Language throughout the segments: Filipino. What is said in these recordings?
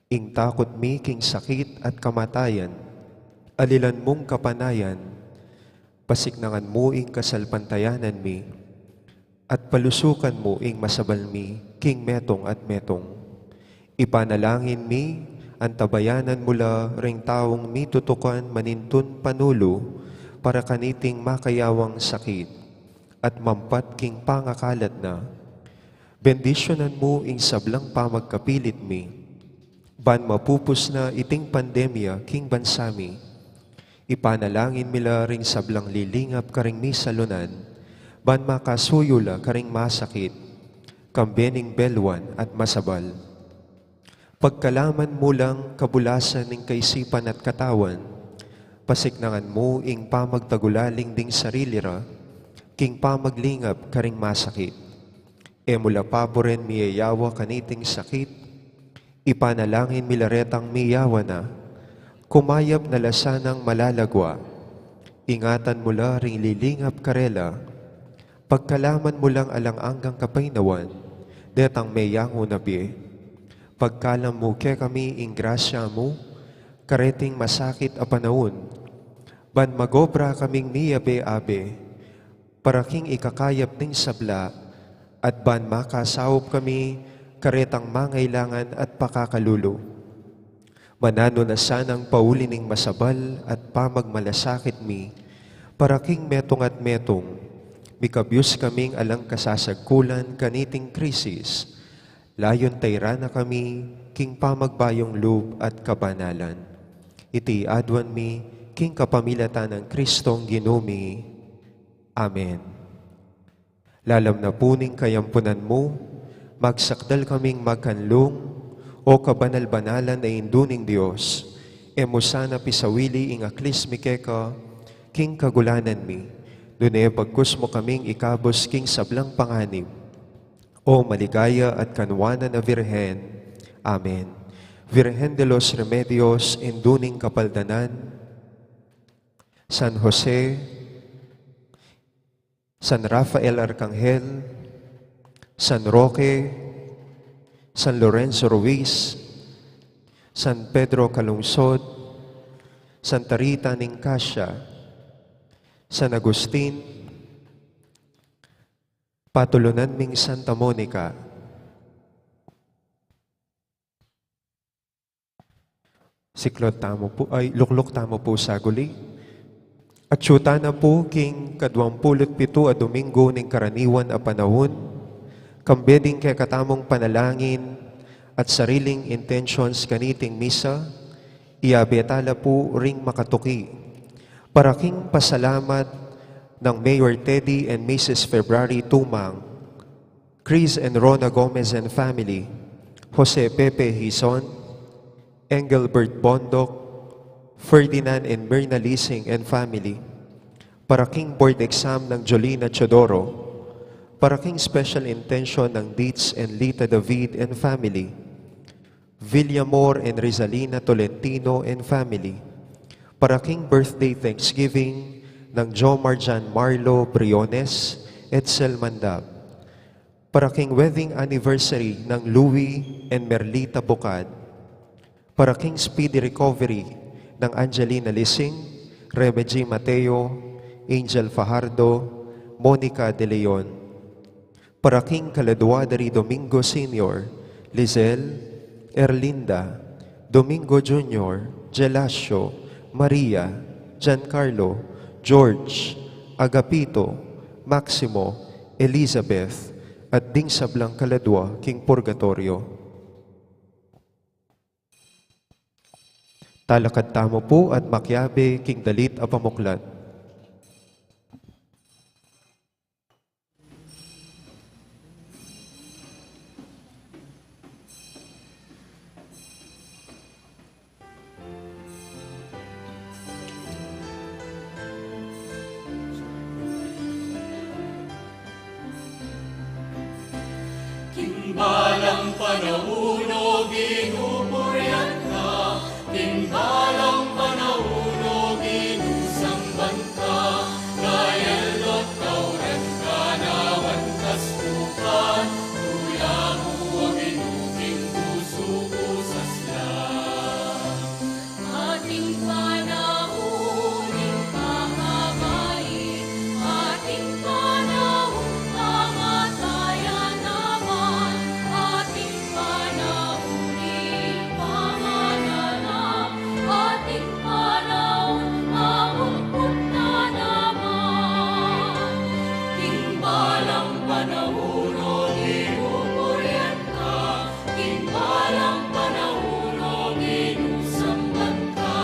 Ing takot mi king sakit at kamatayan, alilan mong kapanayan, pasiknangan mo ing kasalpantayanan mi, at palusukan mo ing masabal mi, king metong at metong. Ipanalangin mi, antabayanan mula ring taong mi tutukan manintun panulo, para kaniting makayawang sakit, at mampat king pangakalat na. Bendisyonan mo ing sablang pamagkapilit mi, ban mapupus na iting pandemya king bansami. Ipanalangin mila ring sablang lilingap karing mi salunan, ban makasuyula karing masakit, kambening belwan at masabal. Pagkalaman mo lang kabulasan ng kaisipan at katawan, pasiknangan mo ing pamagtagulaling ding sarili ra, king pamaglingap karing masakit. Mula paboren miyayawa kaniting sakit, ipanalangin milaretang miyawa na, kumayap na lasanang malalagwa, ingatan mula ring lilingap karela, pagkalaman mo lang alang-anggang kapainawan, detang mayango na biye. Pagkalam mo ke kami ing grasya mo, kareting masakit a panahon, ban magobra kaming miyabe-abe, para king ikakayap ning sabla, at ban makasawop kami karetang mangailangan at pakakalulo. Manano na sanang paulining masabal at pamagmalasakit mi, para king metong at metong, mikabyus kaming alang kasasagkulan kaniting krisis, layon tayra na kami, king pamagbayong loob at kabanalan. Iti adwan mi, king kapamilatan ng Kristong Ginumi. Amen. Lalam na puning kayampunan mo, magsakdal kaming magkanlong, o kabanal-banalan na induning Diyos, emo sana pisawili ing aklis mi keka, king kagulanan mi, dunay pagkus mo kaming ikabos king sablang panganib, o maligaya at kanwanan na Virhen. Amen. Virgen de los Remedios, induning kapaldanan, San Jose, San Rafael Arcangel, San Roque, San Lorenzo Ruiz, San Pedro Calungsod, Santa Rita Nicasia, San Agustin, patulunan ming Santa Monica, siklot tamo po, ay luklok tamo po sa guli. At syuta na po king 27 a Domingo ning karaniwan a panahon, kambeding kay katamong panalangin at sariling intentions kaniting misa, iabetala po ring makatuki. Para king pasalamat ng Mayor Teddy and Mrs. February Tumang, Chris and Rona Gomez and family, Jose Pepe Hison, Engelbert Bondok, Ferdinand and Myrna Lising and family, para king board exam ng Jolina Chodoro, para king special intention ng Dietz and Lita David and family, Villamor and Rizalina Tolentino and family, para king birthday Thanksgiving ng Jomar Jan Marlo Briones, Edsel Mandab, para king wedding anniversary ng Louie and Merlita Bocad, para king speedy recovery ng Angelina Lising, Rebeji Mateo, Angel Fajardo, Monica De Leon, para king Kaladuadari Domingo Sr., Lizelle, Erlinda, Domingo Jr., Gelasio, Maria, Giancarlo, George, Agapito, Maximo, Elizabeth, at ding sablang kaladwa king Purgatorio. Talakad tamo po at makyabe king dalit a pamuklat. Timbalang panahon o ginupurian ka, timbalang panahon o ginusangban ka, gayelot kauran ka nawan kastukan, kuya mo o ginuking puso ko sa sla. panauno ginupurian ka, king balang panauno ginusamban ka,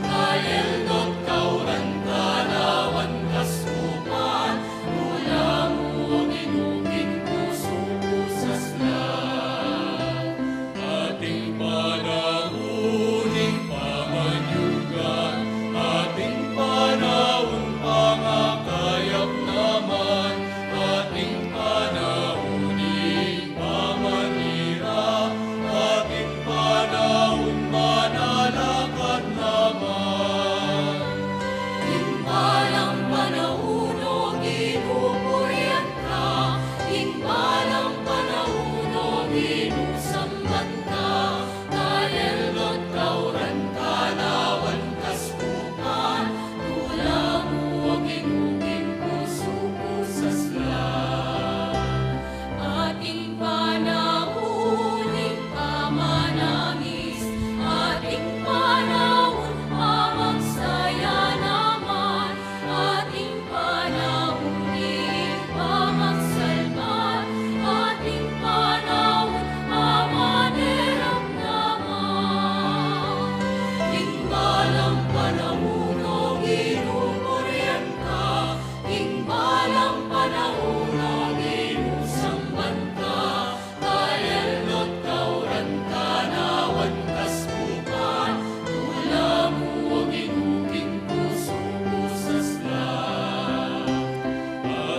kayaldot kauran ka lawan kaspupan, mula mo ginugin puso pusas lang. Ating panauning pamanyugan, ating panahon pangakayap naman, ating panauning pamanira, ating panahon manalakad naman. Timbalang panauno ginupurian ka, timbalang panauno ginusamban ka, kayaldot kauran ka lawan kaspupan, tula mo ginugin puso pusas lang. Ating panauning pamanangis, ating panahon pamagsaya naman, ating panauning pamagsalmat, ating panahon pamanirap naman. Timbalang panauno ginupurian ka, timbalang panauno ginusamban ka, kayaldot kauran ka nawan kaspupan, tula mo ginugin puso pusas lang.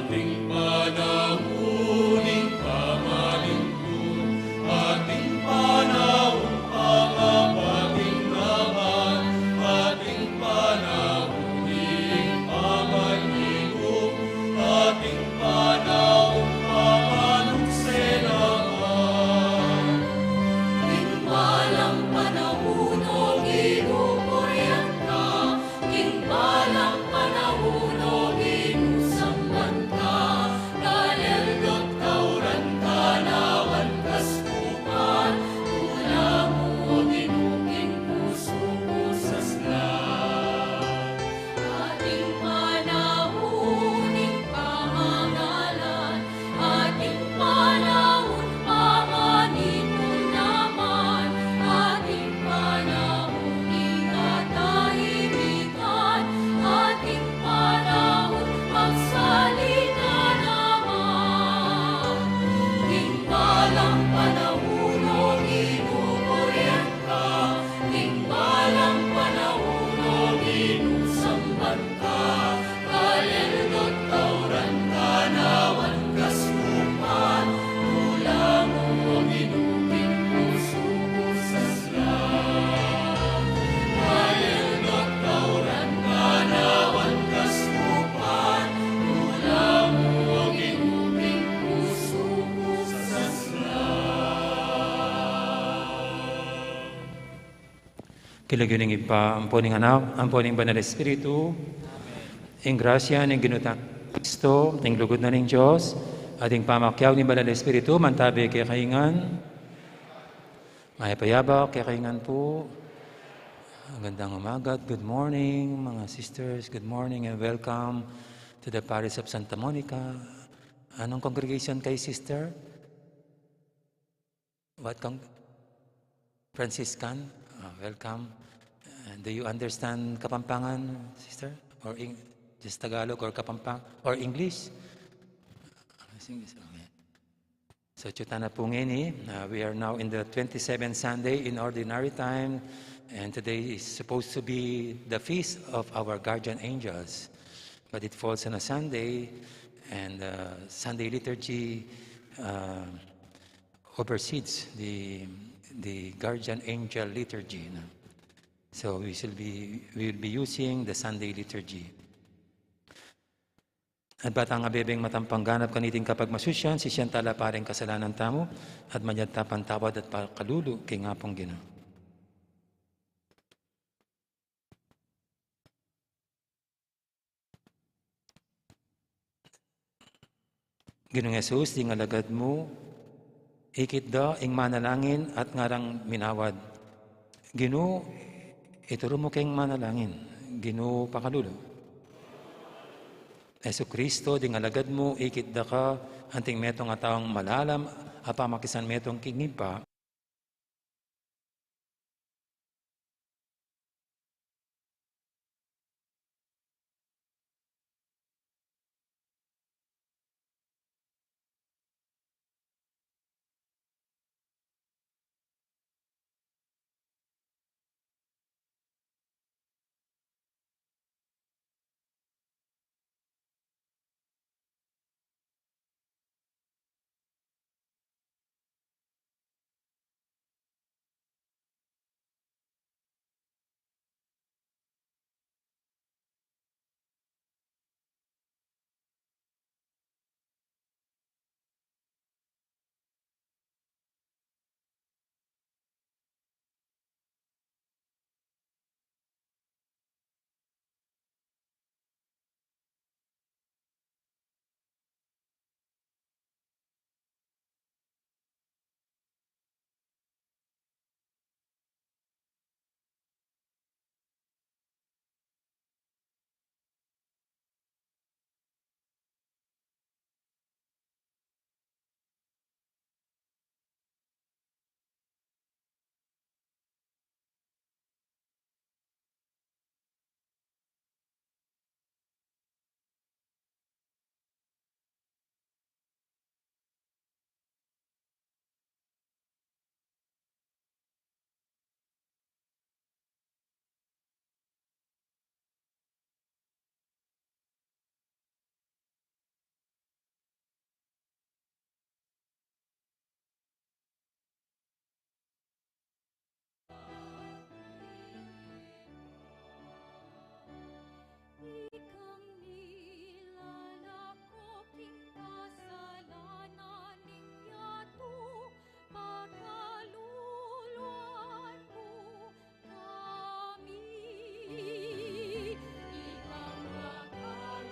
Ating panauning pamalingkod, ating panahon pangabating naman, ating panauning pamanyigop, ating panahon pamanuksenaman. Timbalang panauno ginupurian ka, timbalang panauno ginusamban ka, kayaldot kauran ka lawan kaspupan, tula mo ginugin puso pusas lang. Ating panauning pamangalan, ating panahon pamanipon naman, ating panauning katahimikan, ating panahon magsalita naman. Timbalang panauno ginupurian ka, timbalang panauno ginusamban ka, kayaldot kauran ka nawan kaspupan, tula mo ginugin puso pusas lang. Kayaldot kauran ka nawan kaspupan, tula mo ginugin puso pusas lang. Kilagyuning ipa, amponing anak, amponing banal Espiritu, ing grasya ng ginutang Kristo, ing lugod na ng Diyos, ating pamakyaw ni banal Espiritu, mantabi kay kaingan, mayapayabak kay kaingan po. Magandang umaga, good morning mga sisters, good morning and welcome to the Parish of Santa Monica. Anong congregation kay sister? What Franciscan? Welcome. Do you understand Kapampangan, sister? Or just Tagalog or Kapampang? Or English? So, Chutana Pungeni, we are now in the 27th Sunday in Ordinary Time, and today is supposed to be the feast of our guardian angels. But it falls on a Sunday, and Sunday liturgy oversees the guardian angel liturgy. No? So we will be using the Sunday liturgy. At batang abebeng matampangganap kaniting kapag masusyan, si siyang tala pareng kasalanan tamo, at manyad tapan tawad at kalulu kay ngapong Ginoo. Ginoong Jesus, di ngalagad mo, ikit da ing manalangin at ngarang minawad. Ginoo, ituro mo kayong manalangin. Ginoo pakalulo. Yesu Kristo, di ngalagad mo, ikit da ka, anting metong atawang malalam, apamakisan metong kingipa, Ikang nilalako king kasalanan ninyato, pagkaluluan mo kami. Ikang nakalukok manarinipan, tanggapan mo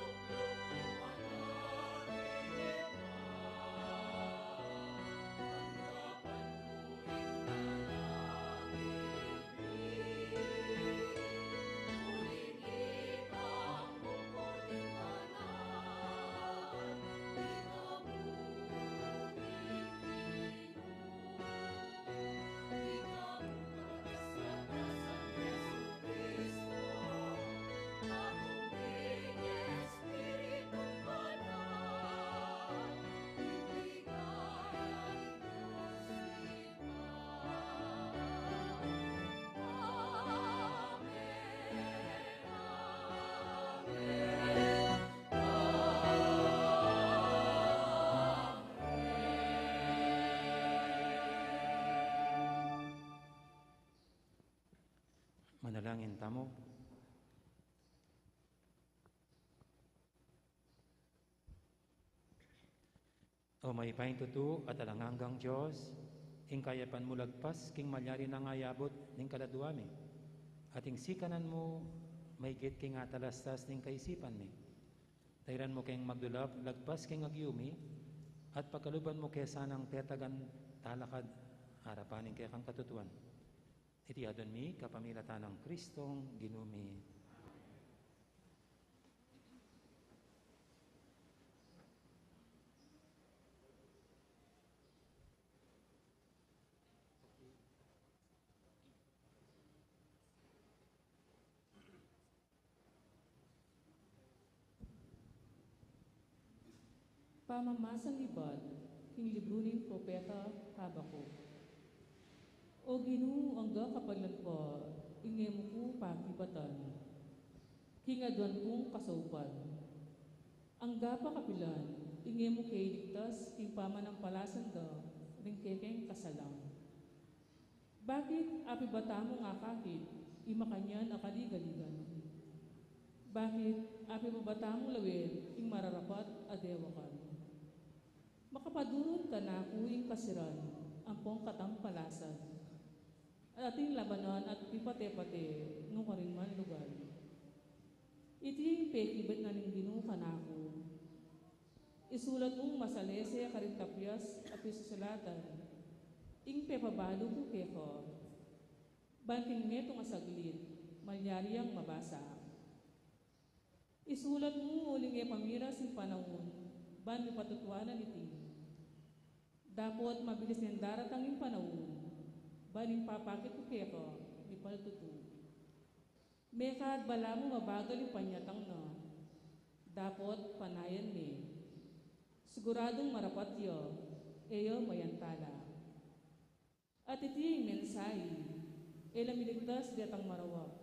manalangin tamo. O may pahintutu at alanganggang Diyos, ing kayapan mo lagpas, king malyari na ngayabot, ning kaladuami. At ing sikanan mo, may git king atalastas, ning kaisipan mi. Tayran mo kayong magdulap, lagpas king agyumi, at pagkaluban mo kaya sanang tetagan talakad, harapanin kaya kang katutuan. Iti adon mi, kapamilatan ng Kristong ginumi. Pamamasang libad, king libro ning propeta Habakuk. O Ginoo angga kapaglanpa, ingemo ko pakibatan. King adwan kong kasaupan. Angga pa kapilan, ingemo kay ligtas, king pamanampalasan da, ring kekeng kasalang. Bakit api bata mo nga kahit, imakanyan akaligaligan? Bakit api babata mo lawin, ing mararapat adewakan? Makapadurot ka na kuing kasiran, ampong katampalasan. Ating labanan at pipate-pate, nung karing man lugar. Iti pekibet na ning Ginoo kanako. Isulat mong masalese karing tapyas at isusulatan. Ing pepabalo ko keko. Banting netong asaglit, malyari ang mabasa. Isulat mo uling pamira sin panahon, ban patutuanan iti. Dapot mabilis ng daratang yung panahon, baling papakit ko keko, ni paltutu. Mekad bala mo mabagal yung panyatang na, dapot panayan mi. Siguradong marapat yo, eyo mayantala. At iti yung mensahe, elamiligtas diatang marawak.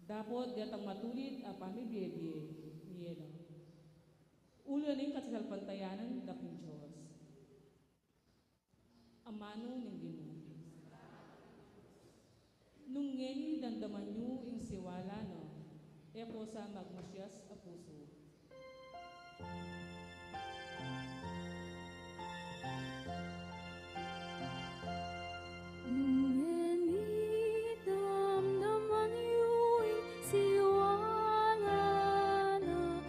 Dapot diatang matulit a pamibiyebye, niyelo. Ulo ning kasasalpantayanan daking Diyos. Amano ning Ginoo. Nung ngeni dandaman nyo ing siwala no, eko sa magmasyas a puso. Ngeni damdaman yu'y siwala na,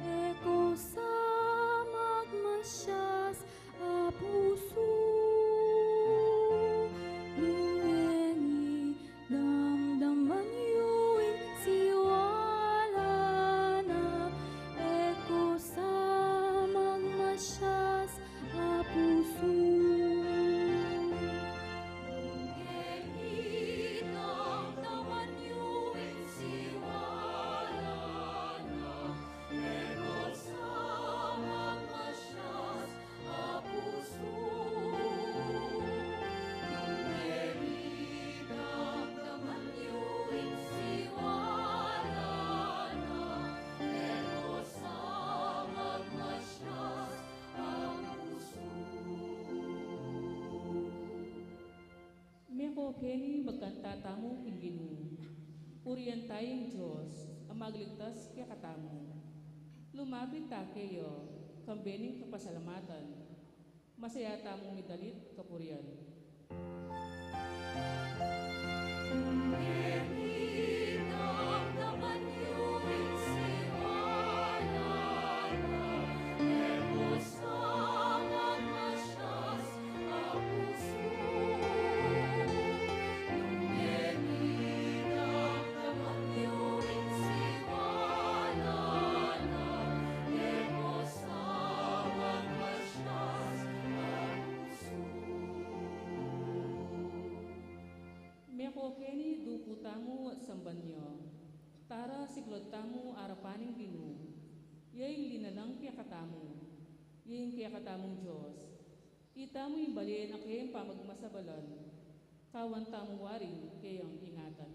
eko sa magmasyas a puso. Ngeni damdaman yu'y siwala na, eko sa magmasyas a puso. Meko keni magkantatamo ing Ginoo. Puriyan tayong Diyos, ang magligtas kaya katamo. Lumapit ta kayo, kambening kapasalamatan. Masaya tamong midalit kapurian. Meko keni duku tamu at sambanyo. Tara siklod tamu arapaning Ginoo. Yaing linalang kaya katamu. Yaing kaya katamong Diyos. Itamu yung balian na kayang pamagmasabalan. Kawan tamu waring kayang ingatan.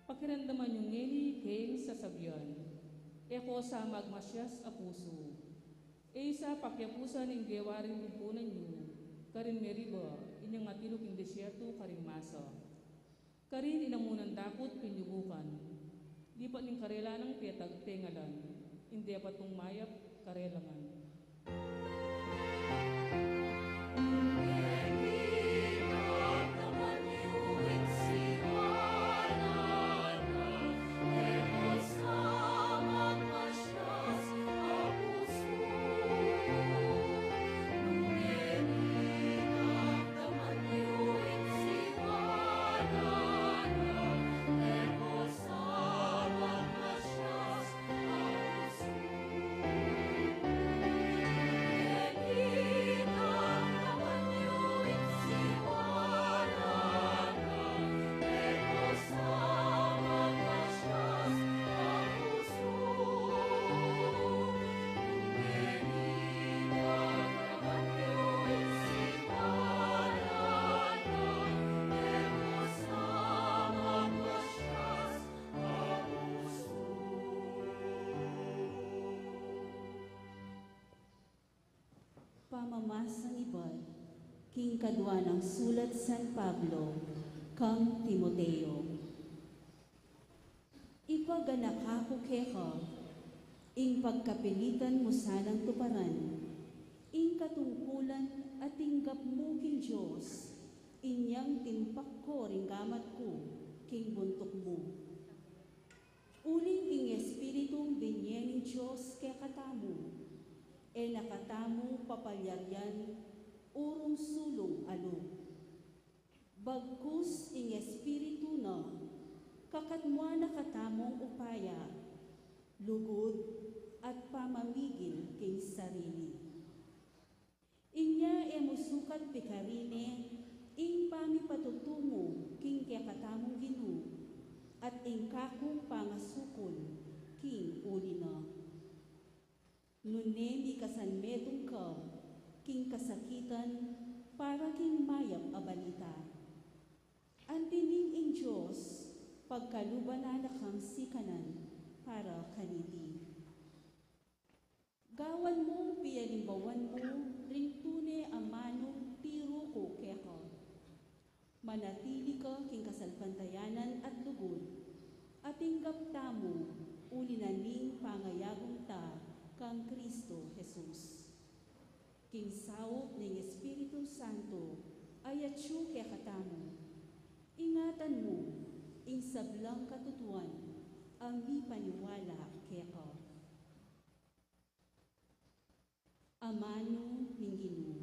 Pakiramdaman yung ngeni kayang sasabihan. Eko sa magmasyas a puso. E sa pakyapusan ng gewaring lumpunan nyo, karin meriba, inyang matilok yung desierto karing masa. Karin inamunan dakot pinyubukan. Di pa ning karela ng petag tengalan, hindi pa tong mayap karelangan. Pamamasang ibad, king kadwa ng sulat San Pablo, kang Timoteo. Ipaganak ako keka, ing pagkapilitan mo sanang tuparan, ing in Diyos, inyang tinpak ko ring gamat ko, king buntok mo. Uling ing Espiritong binyen ng Diyos kay katamu, e nakatamu papalyaryan, urong sulong alo. Bagkus ing Espiritu na, kakatmwa na katamong upaya, lugod at pamamigil king sarili. Inya e musukat pikarine, ing pamipatutungo king kaya katamong Ginoo, at ing kakong pangasukol king uli na. Nunemi kasanmetong ka, king kasakitan, para king mayap abalita. Antining ing Diyos, pagkalubanan na kang sikanan, para kaniti. Gawan mo, piyalimbawan mo, ring tune amanong tiro ko keka. Manatili ka king kasalpantayanan at lugod, at inggap tamo, ulinaning pangayagong ta, kang Kristo Jesus. King sawop ng Espiritu Santo, ayatsu kaya katamo. Ingatan mo, ing sablang katutuan, ang mi paniwala kaya ka. Amano ng Ginoo.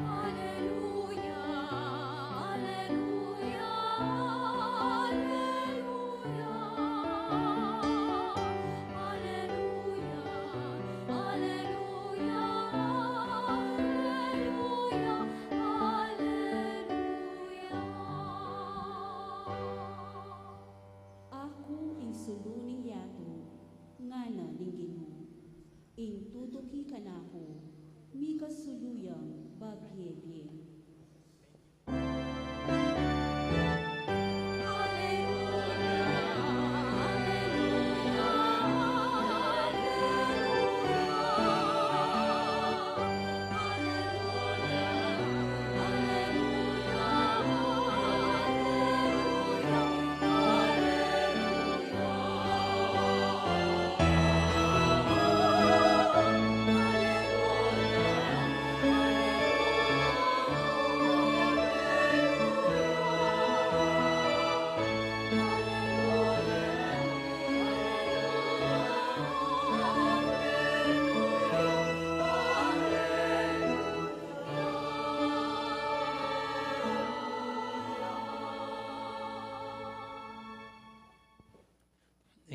Alleluia, alleluia, alleluia. Alleluia, alleluia, alleluia, alleluia. Ako ing suluning yato, ngana ning Ginoo. Ing tutuki kanako, mi kasuluyang bagyebye.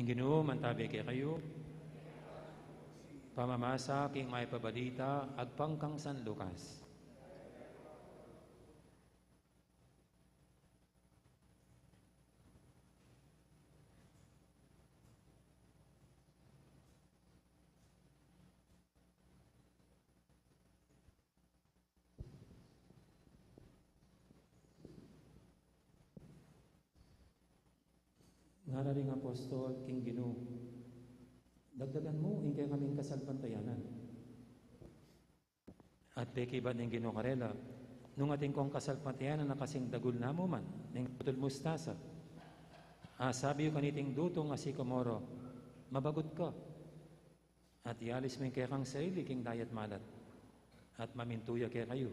Ang Ginoo mantabi kay kayo, pamamasa king may pabalita, agpangkang San Lucas. Ngararing apostol, king Ginoo, dagdagan mo, ingkay kaming kasalpantayanan. At peki ba ng Ginoo karela, nung ating kong kasalpantayanan na kasing dagul na mo man, ng putol mustasa, sabi yung kaniting dutong asikomoro, mabagot ka, at ialis mo yung kaya kang sarili, king dayat malat, at mamintuya kaya kayo.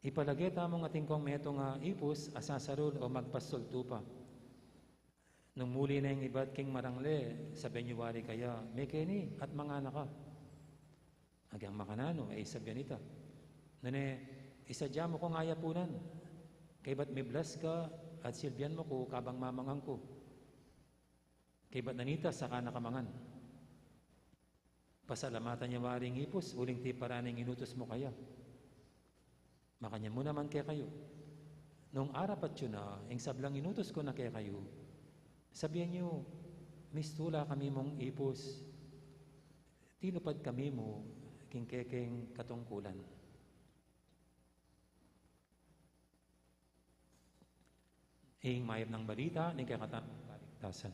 Ipalagay tamong ating kong metong ipus, asasarol o magpasol tupa. Nung muli na yung iba't king marangle, sa Benyuwari kaya, may keni at mga anak ka. Agyang makanano, ay sabyan ita. Nane, isadya mo kong ayapunan. Kay ba't may bless ka, at silbian mo ko, kabang mamangang ko. Kay ba't nanita, saka nakamangan. Pasalamatan niya waring ipos, uling ti paraning inutos mo kaya. Makanya mo naman kaya kayo. Nung arapat yun na, yung sablang inutos ko na kaya kayo, sabihan niyo, mistula kami mong ipos, tinupad kami mo, king-kekeng katungkulan. Ing mayab ng balita, ni kakatang kaligtasan.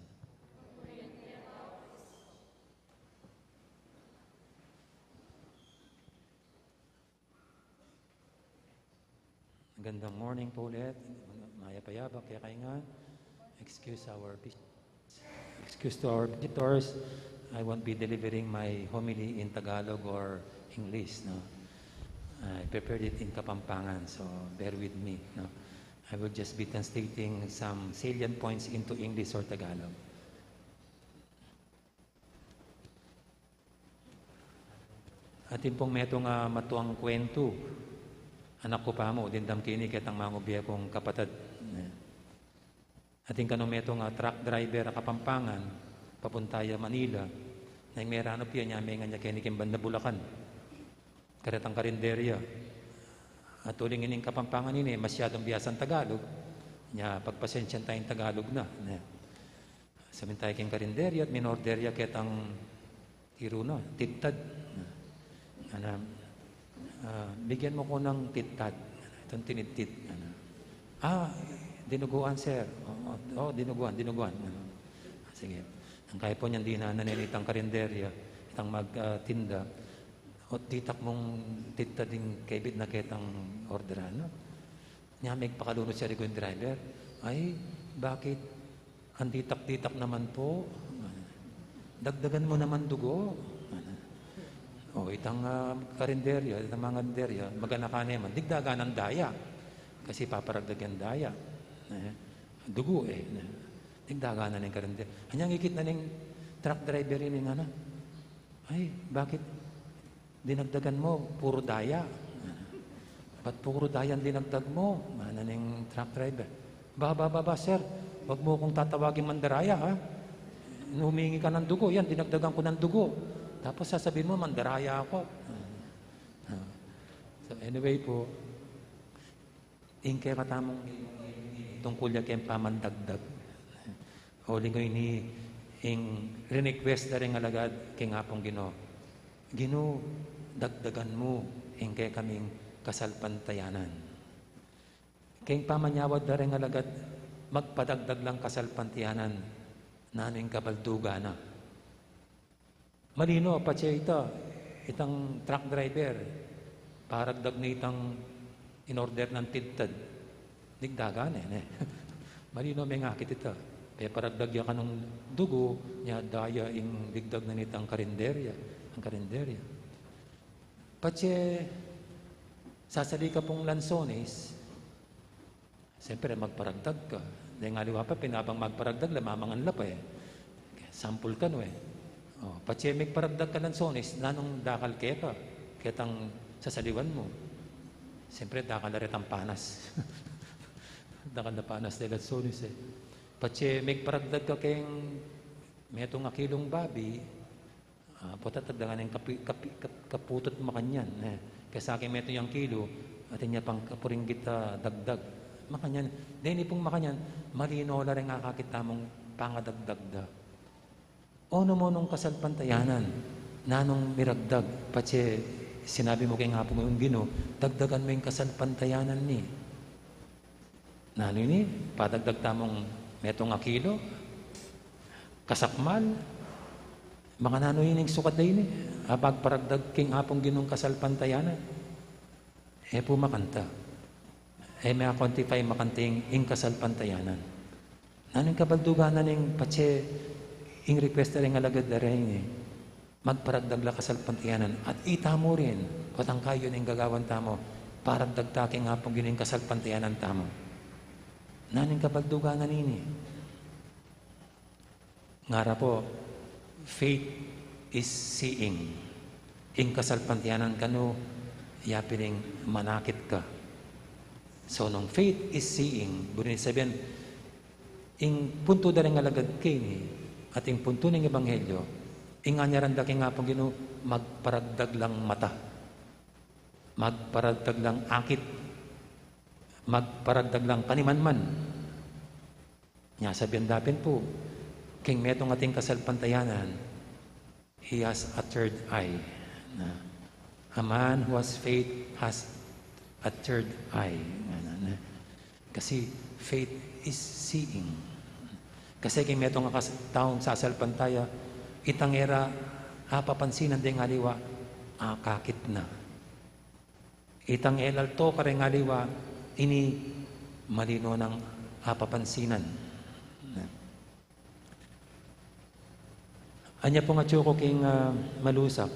Magandang morning po ulit. Maya payabak, kaya kaingan. Excuse to our visitors. I won't be delivering my homily in Tagalog or English. No? I prepared it in Kapampangan, so bear with me. No? I will just be translating some salient points into English or Tagalog. Atin pong metong matuang kwento. Anak ko pa mo, dindam kini kitang mga ubiya kong kapatid. Ating kanong metong truck driver Kapampangan, papuntaya Manila, na yung merano piya niya, may nga niya kinikimban na Bulacan. Karetang karinderya. At uling ining Kapampangan ini, masyadong biyasan Tagalog. Niya, pagpasensyan tayong Tagalog na. Sabihin tayo kong karinderya at minorderya kitang tiro na, titad. Bigyan mo ko ng titad. Itong tinitit. Dinuguan, sir. Dinuguan. Sige. Ang kaya po niyan, di na nanilitang karinderya, itang magtinda, o titak mong tita din kaibit na kitang orderan. No? Niya, may pakalunod siya rin driver. Ay, bakit? Ang titak-titak naman po. Dagdagan mo naman dugo. Itang karinderya, itang mga karinderya, magana ka naman, digdagan ng daya. Kasi paparagdagan daya. Dugo Digdagan na ng karinderya. Hanyang ikit na ng truck driver rin nga na. Ay, bakit dinagdagan mo? Puro daya. Ba't puro daya ang dinagdag mo? Mana ng truck driver. Baba, sir. Huwag mo kong tatawagin mandaraya, ha? Humingi ka ng dugo. Yan, dinagdagan ko ng dugo. Tapos sasabihin mo, mandaraya ako. So anyway po, kaya katamong tungkol niya kayong pamandagdag. Huli ko ini, request na rin alagad kay nga pong Ginoo, dagdagan mo, kaya kaming kasalpantayanan. Kayong pamanyawad na rin alagad, magpadagdag lang kasalpantayanan, naning kabalduga na. Malino, patse itang truck driver, paragdag na itang in-order ng tintad. Digdagan Malino, may ngakit ito. Kaya paragdag ya ka ng dugo, niya daya ing digdag na nitang karinderya. Ang karinderya. Patse, sasali ka pong lansones, siyempre magparagdag ka. Dahil nga liwa pa, pinabang magparagdag, lamamangan la pa Sample ka patse, may paragdag ka lansones, nanong dakal ka, ketang sasaliwan mo. Siyempre, dakal na rin ang panas. Dakal na panas dahil lansones Patse, may paragdag ka kayong metong kilong babi, putatagdagan ng kaputot makanyan. Kaya sa akin meto yung kilo, at niya pang kapuringgit dagdag. Makanyan. Dahil pong makanyan, malino la rin kakakita mong pangadagdag da. Ono mo nung kasalpantayanan, nanong miragdag, patse, sinabi mo kay nga po yung dagdagan mo yung kasalpantayanan ni. Nano ni, padagdag tamong metong kilo, kasakmal, mga nano yun yung sukat na yun pagparagdag king apong ginong kasalpantayanan. Po makanta. May quantify makanting ing kasalpantayanan. Nanong kabalduganan yung patse, ing request na rin alagad na rin magparagdag la kasalpantayanan. At ita mo rin, patang kayo ng gagawan tamo, paragdag taking apong ginong kasalpantayanan tamo. Naning kabalduganan ini. Ngara po, faith is seeing. Ing kasalpantiyanan kano, yapining manakit ka. So, nung faith is seeing, burin sabihin, ing punto da rin alagad kini, at ing punto ng Ebanghelyo, ing anyaranda king nga pong magparagdag lang mata. Magparagdag lang akit. Magparagdag lang panimanman. Nya sabihan dapin po, king metong ating kasalpantayanan, he has a third eye. A man who has faith has a third eye. Kasi faith is seeing. Kasi king metong taong sasalpantaya, itang era, papansinan din ngaliwa, kakit na. Itang elal to kareng ngaliwa, ini malino ng apapansinan. Anya po nga ko king malusak,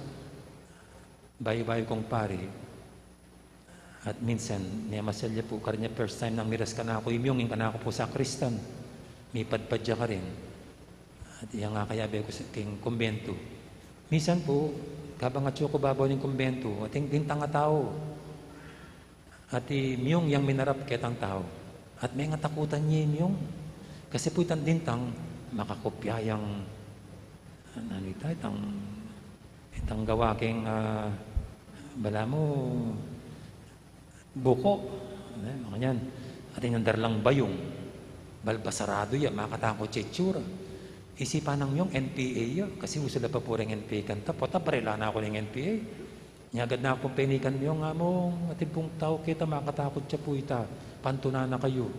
bayo-bayo kong pari. At minsan, niya masalya po ka rin niya first time nang miras ka na ako imyong, ka na ako po sa Kristan. May padpadya ka rin. At iya nga kaya ko sa king kumbento. Minsan po, kabang nga ko babaw ng kumbento, ating dintang nga tao. At imyong yang minarap ketang tao. At may nga takutan niya imyong. Kasi po itang dintang, makakopya yung nanita, itang gawa king bala mo buko. Mga yan. At yung darlang bayong, balbasarado ya, makatakot siya itsura. Isipan ng yung NPA ya, kasi usala pa po rin NPA kanta. Pota parela na ako ng NPA. Nyagad na akong penikan yung nga mo, ating pong tao kita, makatakot siya po ita. Pantuna na kayo.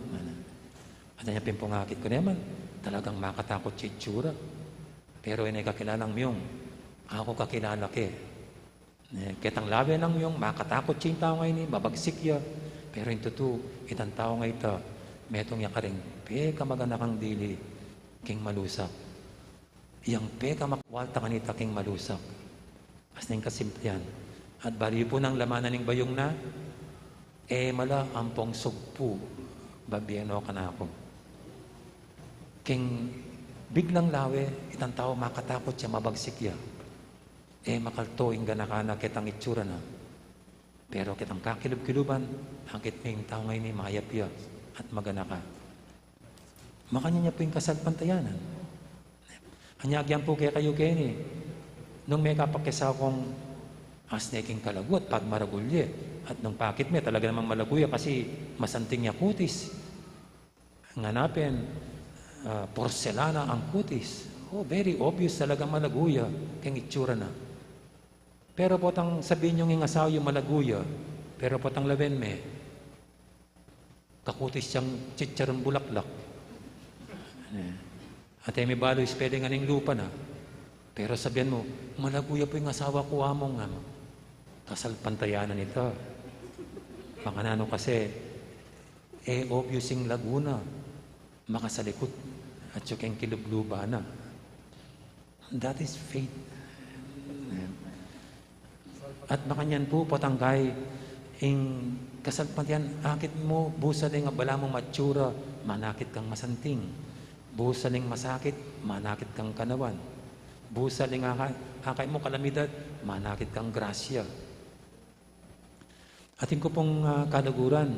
At yung pimpungakit ko naman, talagang makatakot siya itsura. Pero inay kakilalang miyong, ako kakilala ke. Ketang labi ng miyong, makatakot siya yung tao ngayon, babagsik ya. Pero yung totoo, itang tao ngayon ito, metong yakaring, peka maganakang dili, king malusak. Yang peka makwalta kanita king malusak. As na yung kasimplihan. At bali po ng lamanan ng bayong na, mala ampong sugpo, babiyano ka na ako. King biglang lawe, itang tao makatakot siya, mabagsik ya. Makalto, inga nakana, kitang itsura na. Pero kitang kakilub-kiluban, hangkit may tao ngayon ni mayap ya, at magana ka. Makanya niya po yung kasalpantayanan. Anyagyan po kaya kayo ni. Nung may kapakisa kong asneking kalagot, pag maragulye, at nung pakit may talaga namang malaguya kasi masanting niya kutis. Nganapin, porselana ang kutis. Very obvious talagang malaguya, kaya itsura na. Pero potang sabihin yung asawa yung malaguya, pero potang lawen me, kakutis siyang chicharon bulaklak. At may baloy spelling aning lupa na. Pero sabihin mo, malaguya po yung asawa ko among nga. Kasal pantayanan ito. Makanano kasi, obvious yung laguna, makasalikot, at yung kilubluba na. That is faith. At makanyan po, patanggay, ing kasalpantian, akit mo, busaling bala mo matsura, manakit kang masanting. Busaling masakit, manakit kang kanawan. Busaling akay mo kalamidad, manakit kang grasya. Atin ko pong kalaguran.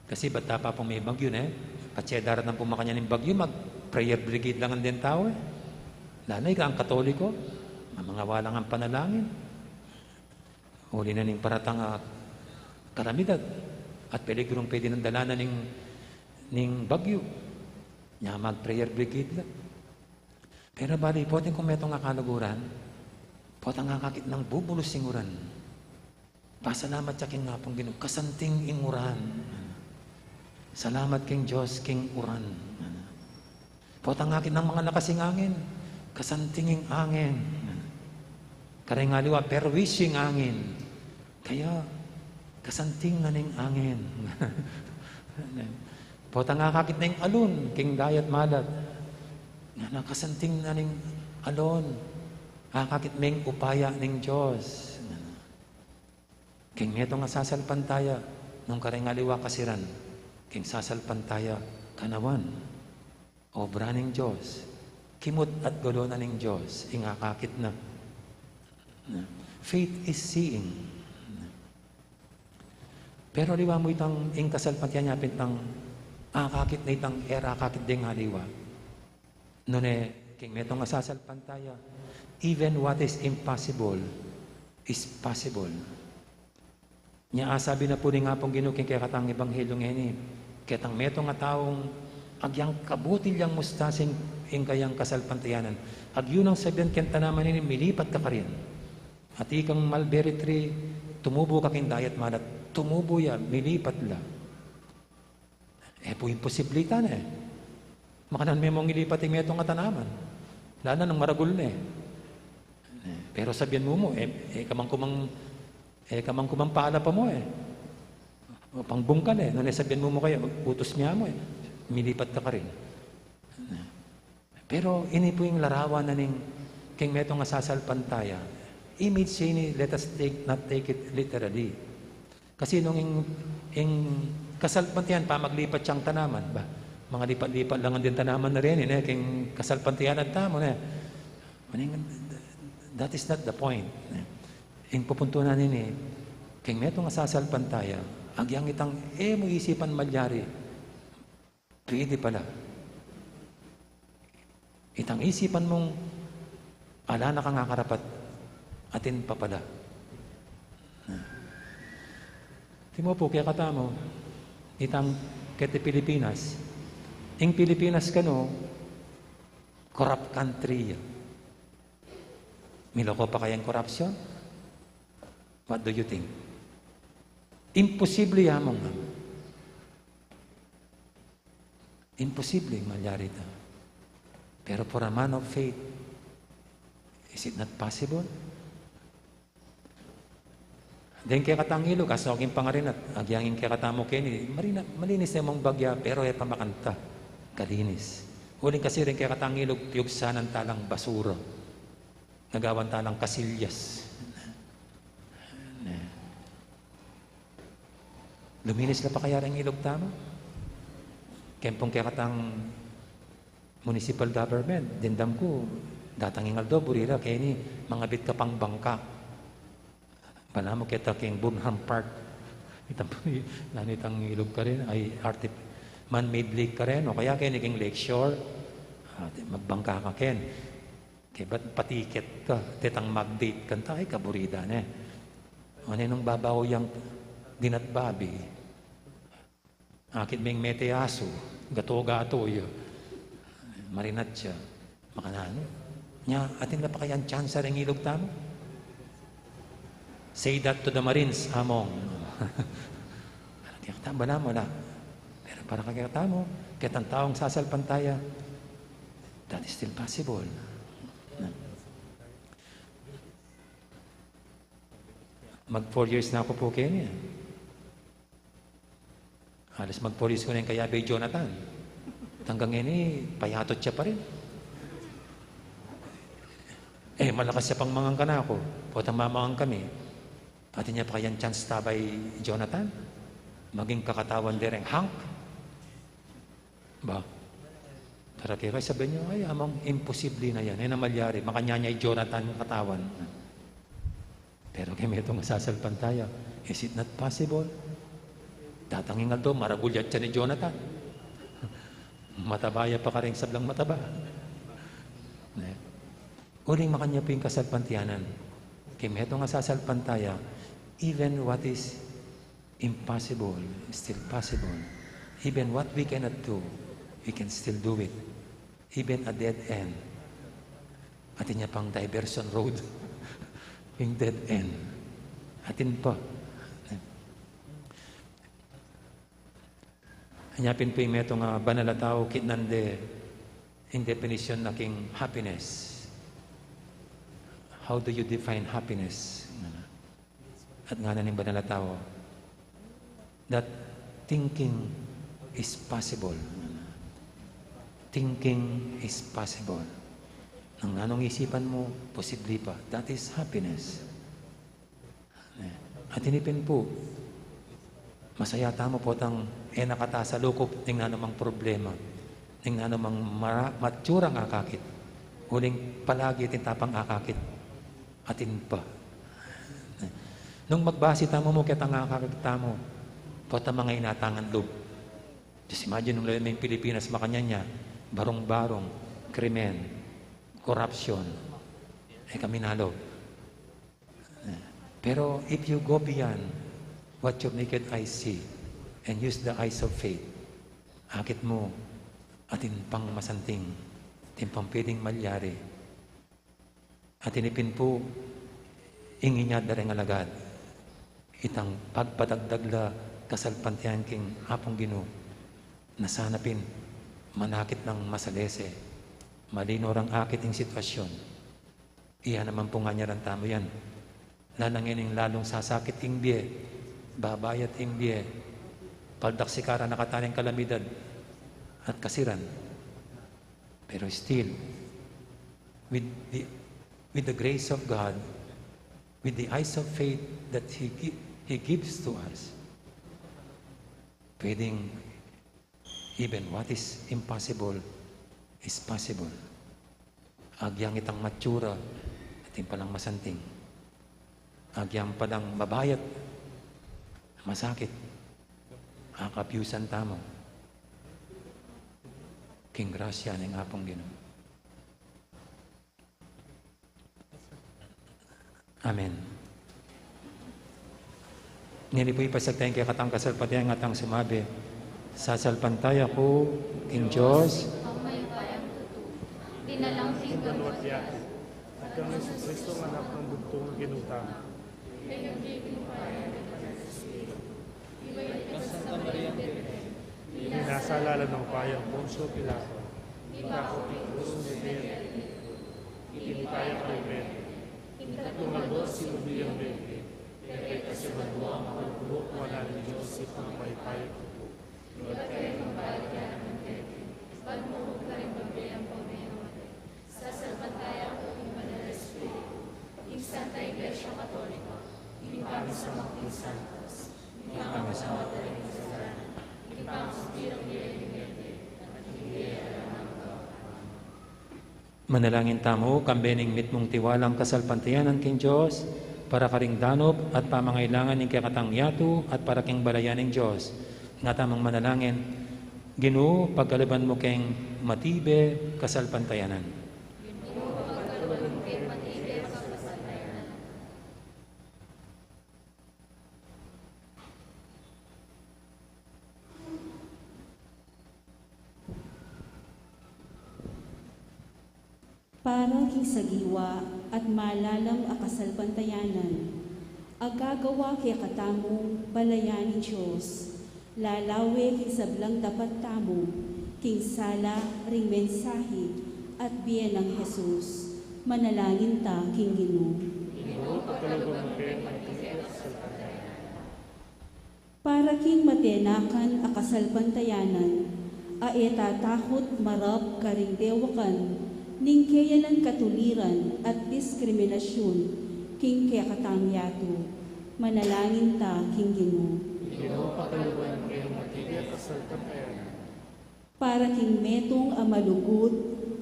Kasi bata pa pong may bagyo Patsedaran ng pumakanya ng bagyo, mag-prayer brigade lang ang din tao Lalay ka ang katoliko, mga walang ang panalangin. Uli na ning paratang kalamidad at peligrong pwede ng dalanan ning bagyo. Nya mag-prayer brigade lang. Pero bali, poting kung metong kalaguran, potang kakakit ng bubulos singuran. Pasalamat sa king nga pong Ginoo, kasanting inguran. Salamat king Diyos, king uran. Potang kakit ng mga lakasing angin, kasantinging angin. Karengaliwa, perwising angin. Kaya, kasanting na ning angin. Potang kakakit na yung alun, king dayat malat. Nakasanting na ning alon. Kakakit ming upaya ning Diyos. King neto nga sasalpantaya, nung karengaliwa kasiran, king sasalpantaya, kanawan. Obra ning Diyos. Kimot at gulo na ning Diyos. Ingakakit na. Faith is seeing. Pero liwa mo itang ingkasalpantya niya pintang akakit na itang akakit ding haliwa. Nune, king metong asasalpantaya, even what is impossible is possible. Nya sabi na po rin nga pong ginuking kaya katang ebanghelyo ngayon Ketang metong nga taong agyang kabutil yang mustasing kayang kasalpantayanan. Agyunang sabihan kenta naman ini, milipat ka pa rin. At ikang mulberry tree, tumubo ka king dayat malat, tumubo ya, milipat la. Po imposibilita na Makanan may mong ilipat yung metong katanaman. Lalo nang maragul na Pero sabihan mo kamang kumang paala pa mo O pangbungkal eh. Nung nasabihan mo kayo, utos niya mo eh. Milipat ka rin. Pero ini po yung larawan na ning king meto nga sasalpantaya. Image siya ni, let us not take it literally. Kasi nung yung kasalpantayan, pamaglipat siyang tanaman ba? Mga lipat-lipat lang ang din tanaman na rin, eh, king kasalpantayan at tamo na. That is not the point. Yung pupuntunan nini, king meto nga sasalpantaya, agyang itang, mo isipan malyari, pwede pala. Itang isipan mong, ala na ka nga karapat, atin pa pala. Timo po, kaya katamo, itang kete Pilipinas, ing Pilipinas ka no, corrupt country. Miloko pa kayang corruption? What do you think? Imposible yamong. Imposible mangyari ito. Pero for a man of faith, is it not possible? Then kaya katangilo, kasogin pa nga rin at agyangin kaya katamo kini, malinis na mong bagya, pero pa makanta, kalinis. Huling kasi rin kaya katangilo, tiyugsanan talang basura. Nagawan talang kasilyas. Luminis na pa kaya rin ilog tamo? Kempong kaya katang municipal government, dindam ko, datang Aldo, burira, kaya ni, mga bit ka pang bangka. Pala mo kita king Burnham Park. Nanitang ilog ka rin, ay man-made lake ka rin, o kaya kaya naging lakeshore, magbangka ka ken. Kaya ba't patiket ka, tetang mag-date ka, ay kaburida na eh. Ano nung babaw yung dinatbabi, akit ming meteaso, gato-gato yun. Marinat siya. Makanano. Nya, atin na pa kaya ang chance rin ilog tamo? Say that to the Marines, among. Kaya tama na mo na. Pero para kaya tamo, kaya ang taong sasalpantaya, that is still possible. Mag 4 years na ako po kayo niya. Halos mag 4 years ko na yung kaya Bay Jonathan. Hanggang ini, payatot siya pa rin. Malakas siya pang mangang ka na ako. Potang mamangang kami. Pati niya pa kayang chance tabay Jonathan. Maging kakatawan direng Hank. Ba? Tara kaya sabi niyo, ay amang imposible na yan. Na malyari. Makanya niya Jonathan katawan. Pero kaya may itong sasalpantaya. Is it not possible? Tatangin nga doon, maragulyat siya ni Jonathan. Matabaya pa ka rin sablang mataba. Uling makanya po yung kasalpantiyanan. Kaya may itong sasalpantaya, even what is impossible is still possible. Even what we cannot do, we can still do it. Even a dead end. Atin niya pang diversion road. Yung dead end. Atin pa. Hanyapin po yung metong banal na tao, kitnande, in definition na king happiness. How do you define happiness? At nga na ng banal na tao, that thinking is possible. Thinking is possible. Nang anong isipan mo, posible pa. That is happiness. At hinipin po, masaya tamo po tang nakata sa lukop ng namang problema, ng namang matsura nga kakit. Huling palagi tintapang akakit, atin pa. Nung magbasi tamo mo kita nga kakit tamo, po ta mga inatangan loob. Just imagine nung lalong Pilipinas, makanya niya, barong-barong, krimen, corruption, kami nalo. Pero if you go beyond what your naked eyes see, and use the eyes of faith, akit mo, atin pang masanting, atin pang pwedeng malyari. Atin ipin po, inginyad na rin alagad, itang pagpadagdagla kasalpantiyan king apong Ginoo, nasanapin, manakit ng masalese, malinorang akit yung sitwasyon. Iyan naman po nga niya rin tamo yan. Lalangin yung lalong sasakit yung biye, babayat yung biye, Paldaksikaran nakataning kalamidad at kasiran. Pero still, with the grace of God, with the eyes of faith that He gives to us, pwedeng even what is impossible is possible. Agyang itang matsura, ating palang masanting. Agyang palang mabayat, masakit. Akapiusan tamo. King grasya ng apong Ginoo. Amen. Nini po ipasagtayin kaya katang kasalpatayan nga tang sumabi, sasalpantay ako, King Diyos, ang may bayang tutu. Dinalang si Dalawat yaki. At ang Yesus Kristo ang anak ng bugtong na ginutang. Nasa ng payang Poncio Pilato. Ipako Cruz de Pere. Itinipaya Krimen. Tumalbos si Lubiyang Bebe. Kaya kasi magbuwa ang kalbulok wala ni Diyos ipang may payang tuto. kami sa Manalangin tamo, kambening mitmong tiwalang kasalpantayanan king Diyos, para karing danop at pamangailangan ng kakatang yato at para king balayan ng Diyos. Nga tamang manalangin, Ginoo, pagkalaban mo keng matibe kasalpantayanan. Para kisagiwa at malalam a kasalpantayanan, agagawa kaya katamong balayan ni Diyos, lalawe kisablang dapat tamo, king sala ring mensahe at biyen ng Jesus, manalangin ta king Ginoo. Para king matenakan a kasalpantayanan, a etatakot marap karing dewakan, ning kayanan katuliran at diskriminasyon, king kaya katamyato, manalangin ta king Ginoo. Para king metong amalugot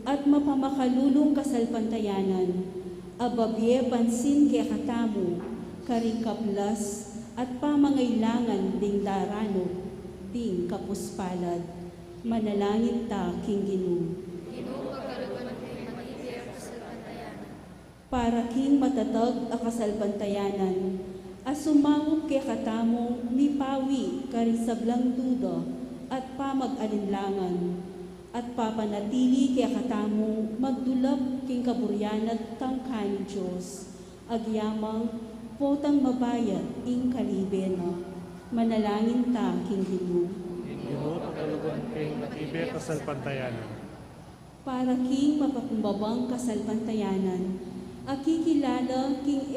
at mapamakalulong kasalpantayanan, ababye pansin kaya katamo, karing kaplas at pamangailangan ding darano, ding kapuspalad, manalangin ta king Ginoo. Para king matatag a kasalpantayanan, asumawag kay katamong mipawi karing sablang duda at pamag-alinlangan, at papanatili kay katamong magdulap king kaburyanat tangkan Diyos, agyamang potang mabayat ing kalibena, manalangin ta king Ginoo. Ginoo, pagkalugan kay matibe kasalpantayanan. Para king mapakumbabang kasalpantayanan, akikilala king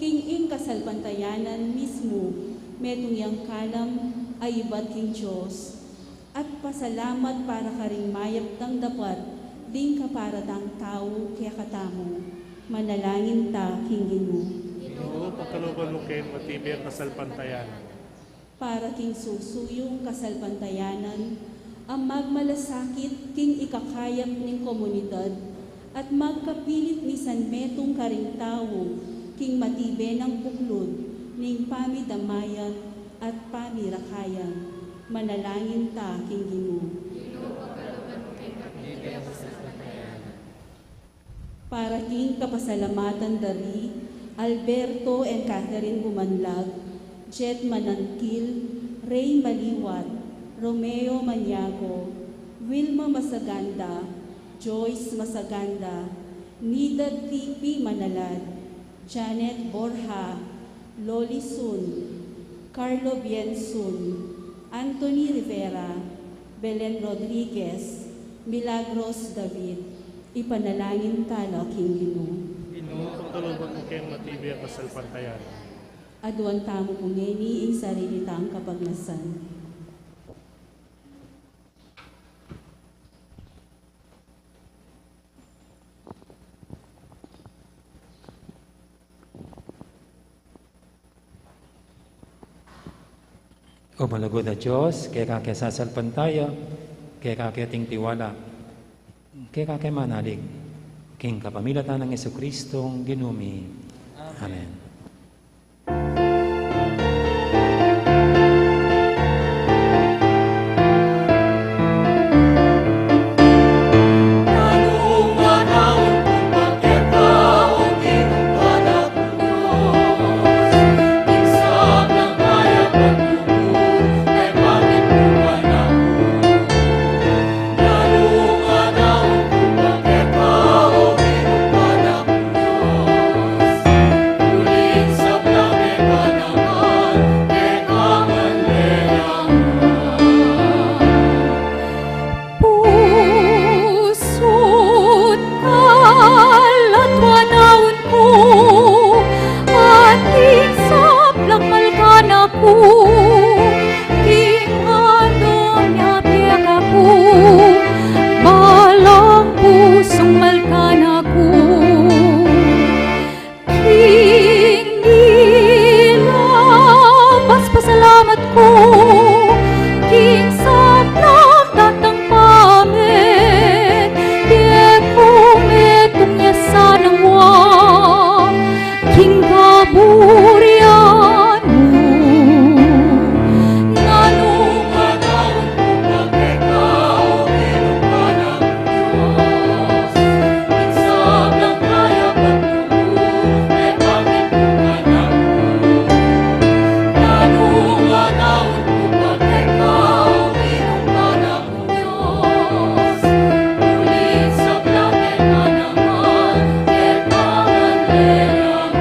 ing kasalpantayanan mismo, metong yang kalam ay iba't king Diyos, at pasalamat para karing mayap tang dapat, ding kaparatang tao kaya katamo, manalangin ta king Ginoo. Ginoo, pagkalugan mo kay matibe kasalpantayanan. Para king susuyong kasalpantayanan, ang magmalasakit king ikakayap ning komunidad, at magkapilit ni San Metong karing tao, king matibe ng buklod, ning pamidamayan at pamirakayan, manalangin ta king Ginoo. Para king kapasalamatan dari, Alberto and Catherine Bumanlag, Jet Manangkil, Ray Maliwat, Romeo Maniago, Wilma Masaganda, Joyce Masaganda, Nida T.P. Manalad, Janet Borja, Loli Sun, Carlo Biensun, Anthony Rivera, Belen Rodriguez, Milagros David, ipanalangin tala king Ginoo. Ginoo, pagkalugan mo kay matibe kasalpantayanan. Aduan tamo pumeni ing sarili tang kapagnasan. O malugod na Diyos, kaya kaya sasalpan tayo, kaya kaya ting tiwala, kaya kaya manalig, king kapamilatan ng Jesucristong ginumi. Amen. Pusot kalatwanaon ko, at insablang malkan ako, tingado niya tiyak ako, balang pusong malkan ako. King ilabas pasalamat ko, King sablang datang pamen, Diego metong niya sanang wa, King kaburian mo. Nanumanaon ko pagkakao, Ginong ng Diyos, King sablang kaya pagtulog, e bakit mo anak mo? Nanumanaon ko pagkakao, Ginong ng Diyos, ulit sa langit ka naman, e panganleang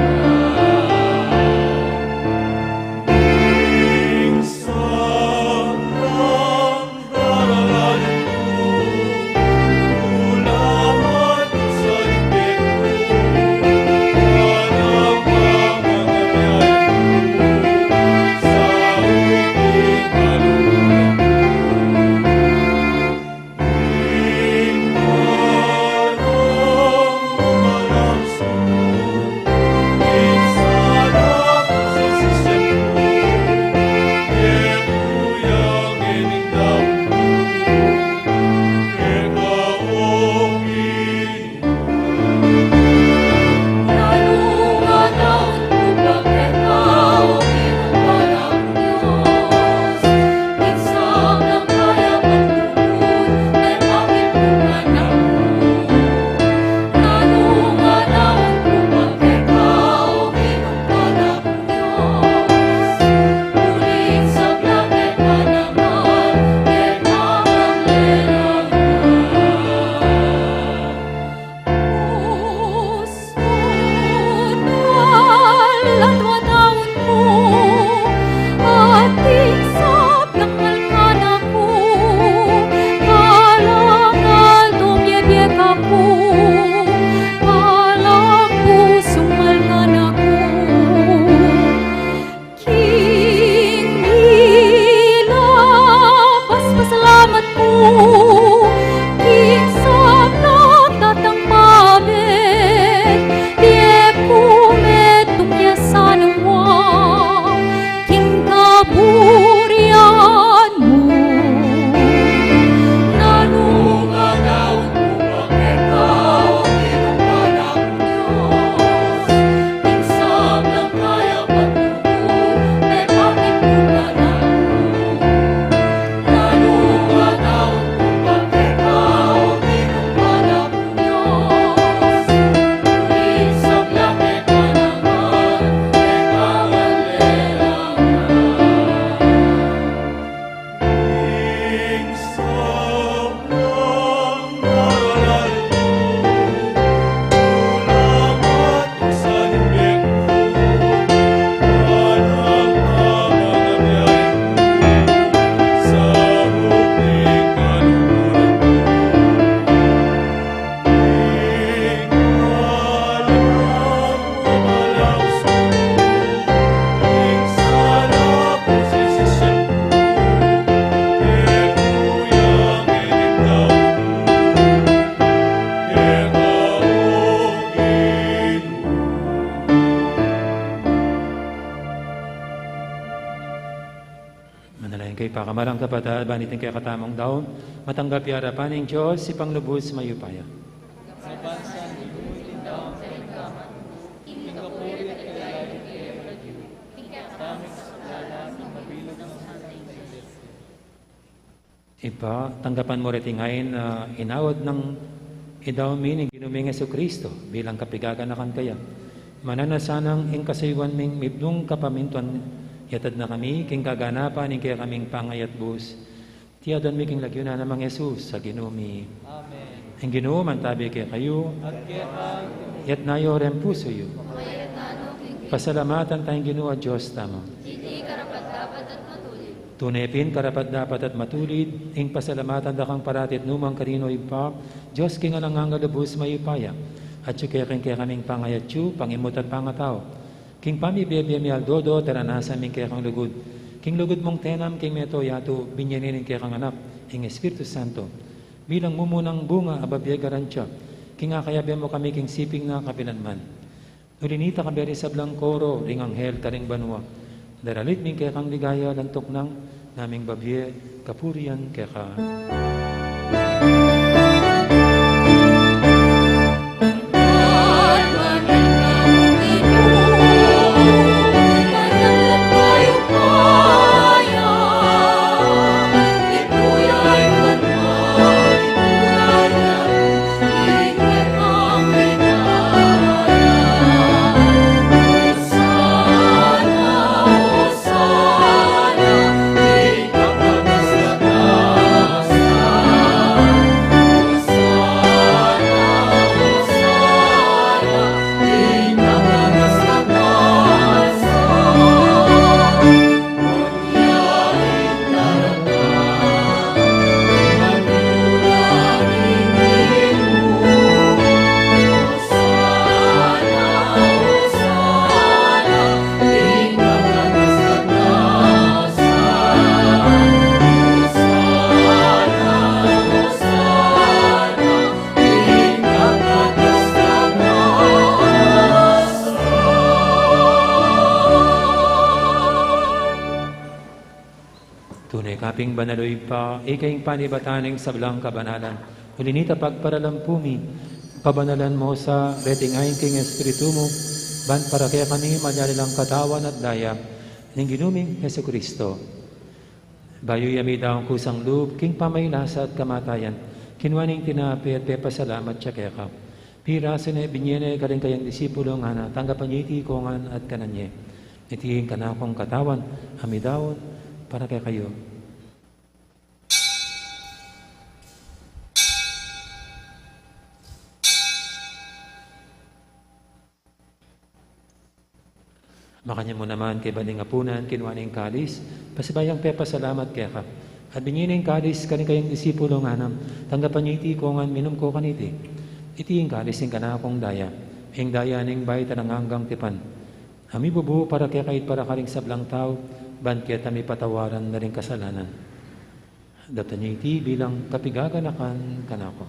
kay pakamalang kapatid, banitin kay katamang daon, matanggap yarapan ng Diyos, si Panglubos mayupaya. Ipa, tanggapan mo riti ngayon na inawad ng idawmin ng ginuming Kristo bilang kapigaganakan kaya. Mananasanang ing kasaywan ming miblong kapamintuan yatad na kami, king kaganapan ing kaya kaming pangayat bus. Tiyadan mi king lagyo na namang Jesus sa ginumi. Amen. Ang ginoo mantabi kay kayo, yat nayo rin puso yo. Pasalamatan tayong ginoo at Diyos tamo. Tunepin karapat dapat at matulid, ing pasalamatan dakang paratit numang karino ipa, Diyos king anang ngalubos mayupaya, at king kaya kaming pangayat yu, pangimut at pangataw. King pamibiyabiyam aldodo, taranasa ming kaya kang lugod. King lugod mong tenam, king meto yato, binyanin kaya kang anak, ing Espiritu Santo. Bilang mumunang bunga, ababiyagaran siya, king akayabiyam mo kami, king siping na kapilanman. Ulinita kaberi sa blang koro, ring anghel karing banwa. Daralit ming kaya kang ligaya, lantok ng naming babye, kapurian kaya ka. Kaping banaloy pa, ikaing panibataning sablang kabanalan. Ulinita pagparalampumi, pabanalan mo sa retingayin king Espiritu mo, ban para kaya kami manyalilang katawan at daya, ng ginuming Heso Kristo. Bayo yami daw ang kusang loob, king pamaylasa at kamatayan, kinwaning tinapi at pepasalamat siya kaya ka. Piraso na binyene kaling kayang disipulo nga na tanggapan niya iti kongan at kananye. Itihin ka na akong katawan, amidawon, para kaya kayo. Makanya mo naman kay baling apunan, kinwaning kalis, pasibayang pepasalamat kaya ka. At binyining kalis, kaning kayang disipulo nga nam, tanggapan niyo iti kongan, minum ko kaniti. Itiing kalis ing kanakong daya, ing daya ning bay tanang hanggang tipan. Ami bubu para kaya kahit para karing sablang tao, ban kaya tami patawaran na rin kasalanan. Data niyo iti bilang kapigaganakan kanako.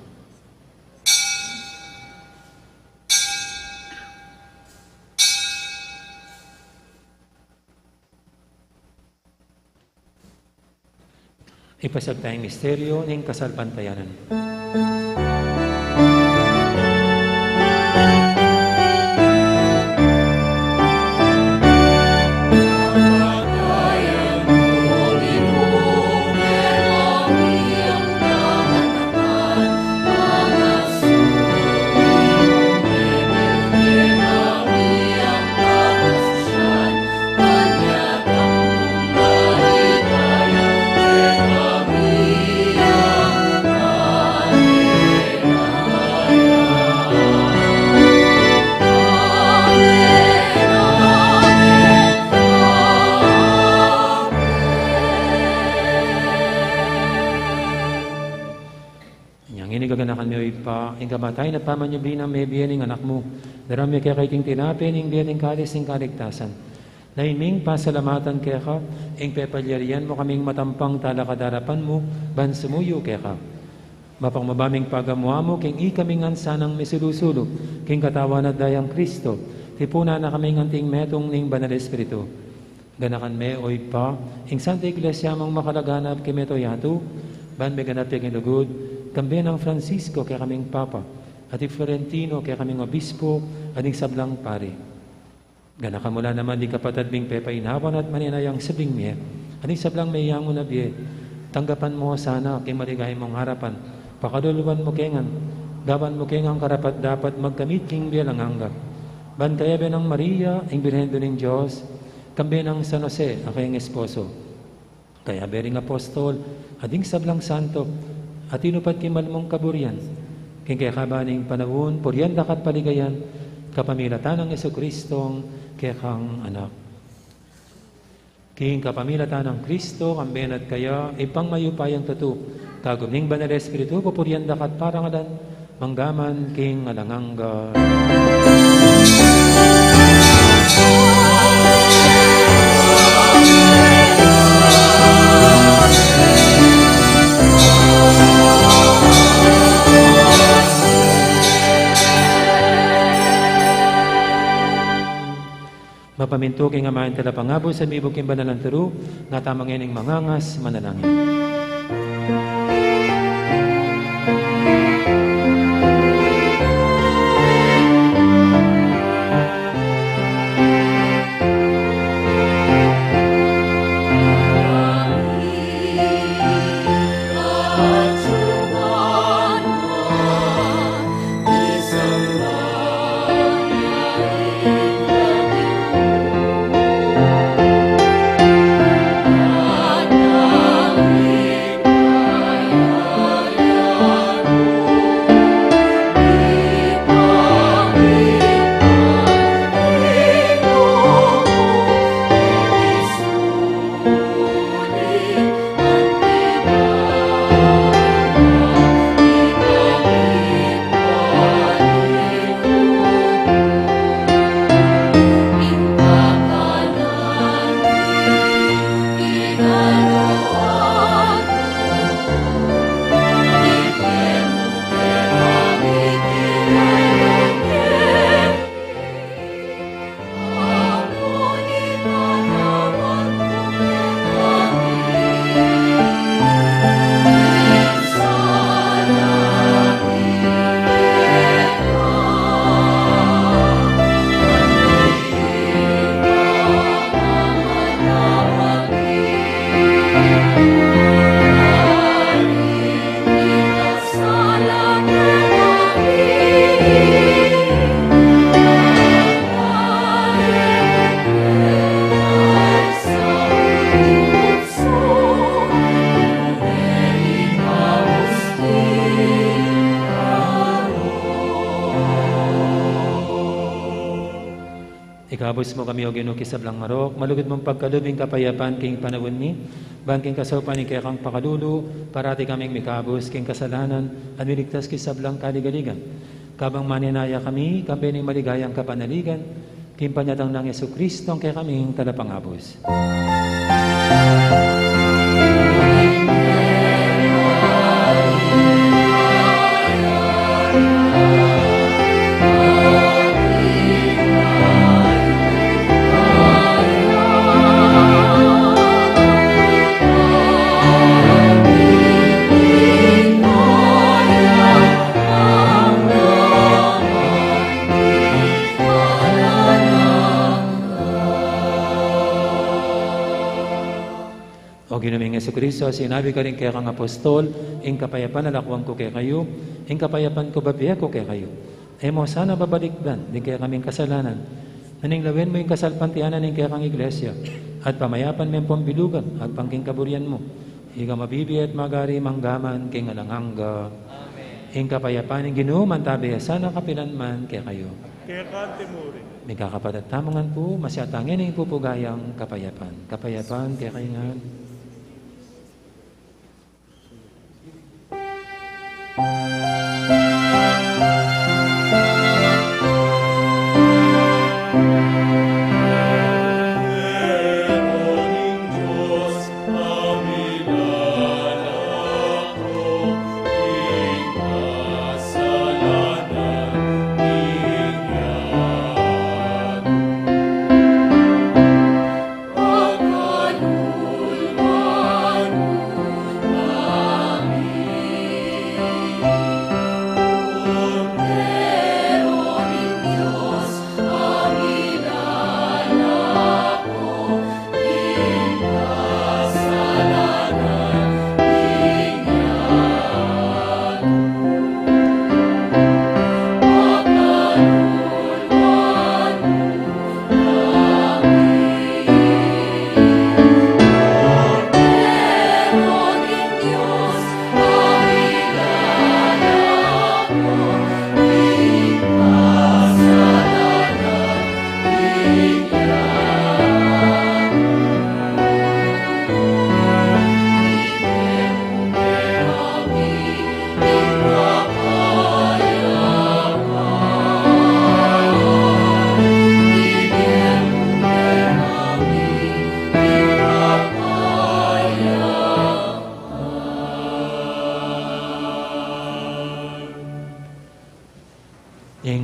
Ipasag tayong misteryo ng kasalpantayanan. Gaganakan mo ipa, ing kamatay na pamanyubli ng may biyaning anak mo, darami kaya kay king tinapin, ing biyaning kalis, ing kaligtasan. Laiming pasalamatan kaya ka, ing pepalyarian mo kaming matampang talakadarapan mo, ban sumuyo kaya ka. Mapangmabaming pagamuha mo, king ikaming ansanang misulusulo, king katawan at dayang Kristo, tipuna na kaming anting metong ning banal Espiritu. Ganakan me oy pa, ing Santa Iglesia mong makalaganap kime to yatu, ban me ganap king lugod, kambi ng Francisco kaya kaming Papa, at Florentino kaya kaming Obispo, at ing sablang pare. Ganakan mula naman di kapatad bing pepainawan at maninayang sabing me, at ing sablang may yango na biye, tanggapan mo sana kay maligay mong harapan, pakaduluan mo kengan, gawan mo kengang karapat dapat magkamit king biyalang hanggang. Ban kaya ng Maria, ing Birhen ng Diyos, kambi ng San Jose, ang kayang esposo. Kaya bering apostol, ading sablang santo, at inupat kimal mong kaburian. King kaya kabaning panahon, puryan dakat paligayan, kapamilatan ng Jesucristong kaya kang anak. King kapamilatan ng Kristo, kamben at kaya, ipang mayupayang tatu, kagumning banal Espiritu, pupuryan dakat parangadan, manggaman king alanganga. Mapaminto king amahin tala pangabo sa mibog king banalang turu, nga tamang ining mangangas manalangin. Ikabos mo kami o ginukis sa blang marok, malugod mong pagkalubing kapayapan king panawin ni, bangking kasopan ni kaya kang pakalulo, parati kaming mikabos king kasalanan, at miligtas kisablang kaligaligan. Kabang maninaya kami, kambi ni maligayang kapanaligan, king panyatang ng Jesucristo, kaya kaming talapangabos. O ginaming Jesucristo, sinabi ka rin kaya kang apostol, ing kapayapan nalakwang ko kaya kayo, ing kapayapan ko babiya ko kaya kayo. E mo sana babalikdan, din kaya kaming kasalanan. Naning lawin mo yung kasalpantianan ing kaya kang iglesia, at pamayapan mo yung pambilugan, at pangking kaburian mo. Higa mabibi at magari manggaman, king alanganga. Ing kapayapan ing ginuman tabi, sana kapilan man kaya kayo. Kaya kante muri. May kakapatat tamangan po, masyatangin ang pupugayang kapayapan. Kapayapan kaya kayo nga. Oh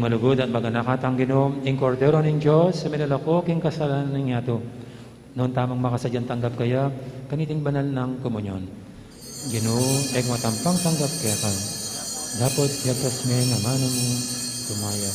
malugod at maganakatang Ginoo, ing kordero ning Dios sa minalako king kasalanan niya to. Noon tamang makasadyan tanggap kaya kaniting banal ng komunyon. Ginoo, eg matampang tanggap kaya ka. Dapat yatas me nga manong tumaya.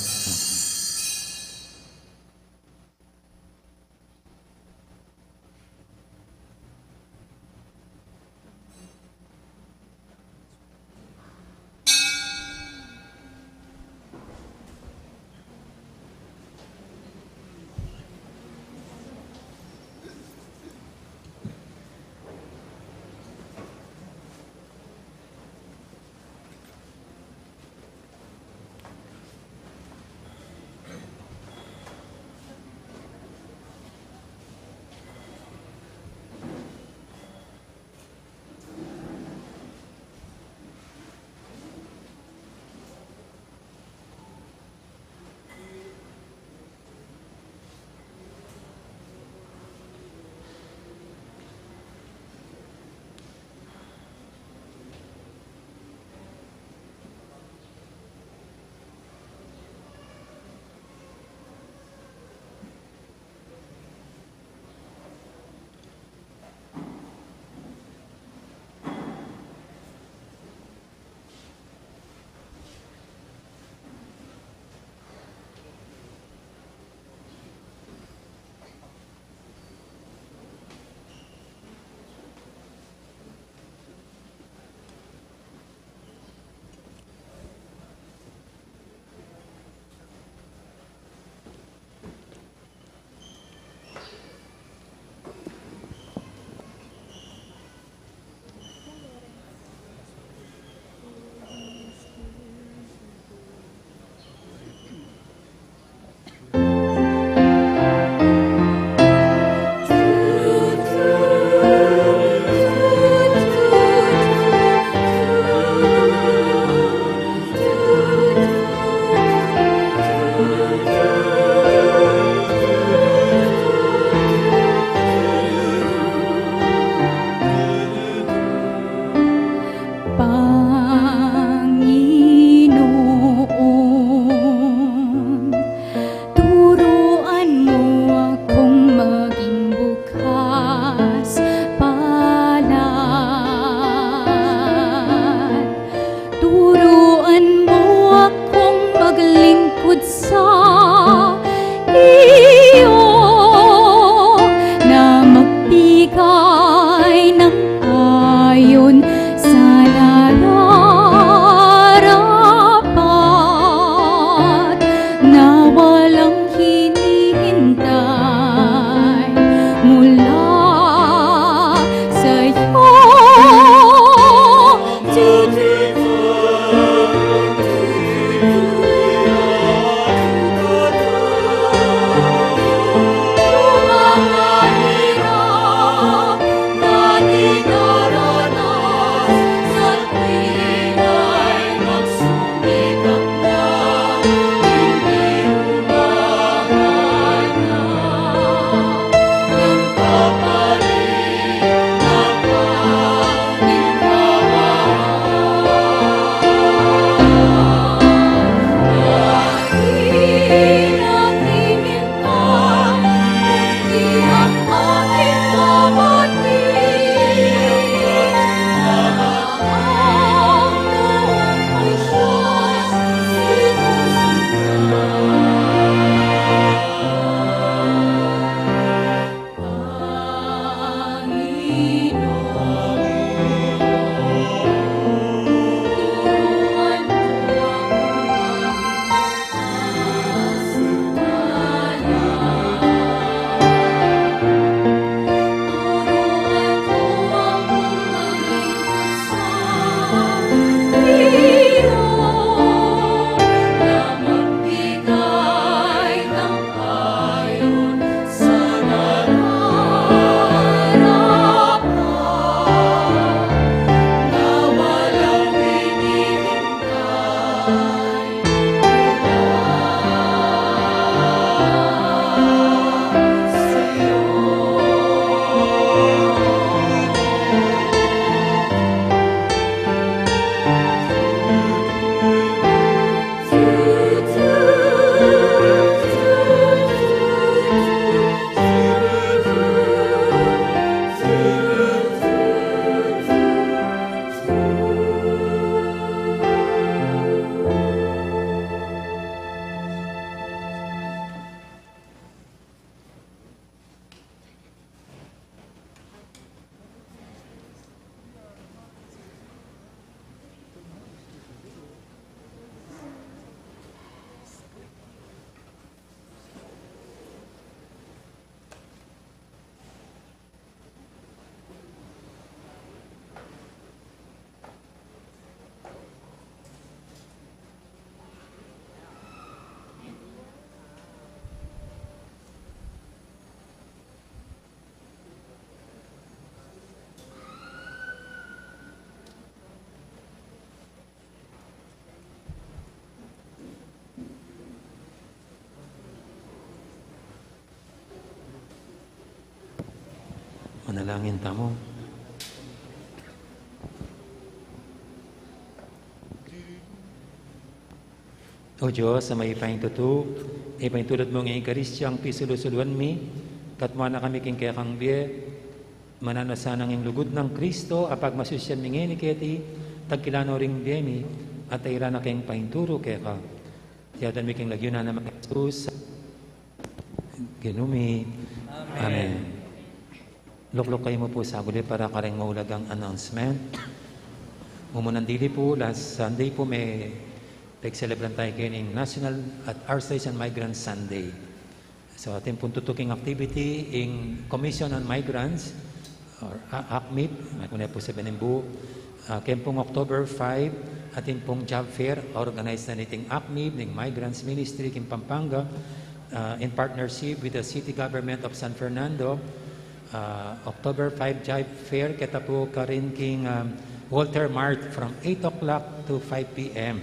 Manalangin tamo. O Diyos, sa may pahintutu, ipahintulad mo ng Eucharistia ang pisulusulwan mi, katma na kami king kaya kang biye, mananasanang yung lugod ng Kristo, apag masusyan mi ngayon keti, tagkilano ring biye mi, at ayra na kayong pahinturo kaya ka. Tiyadan mi king lagyo na naman Jesus, ginumi. Amen. Luklok kayo mo po sa guli para kareng maulagang announcement. Umunandili po, last Sunday po may pag-celebran tayo kayo ng National at Archdiocese and Migrant Sunday. So ating pong tutuking activity in Commission on Migrants or ACMIP, may kunay po sa Benimbu. Kaya pong October 5, ating pong job fair, organized na niting ACMIP, ng Migrants Ministry, in Pampanga, in partnership with the City Government of San Fernando. October 5 job fair, kita po ka rin king Walter Mart from 8 o'clock to 5 p.m.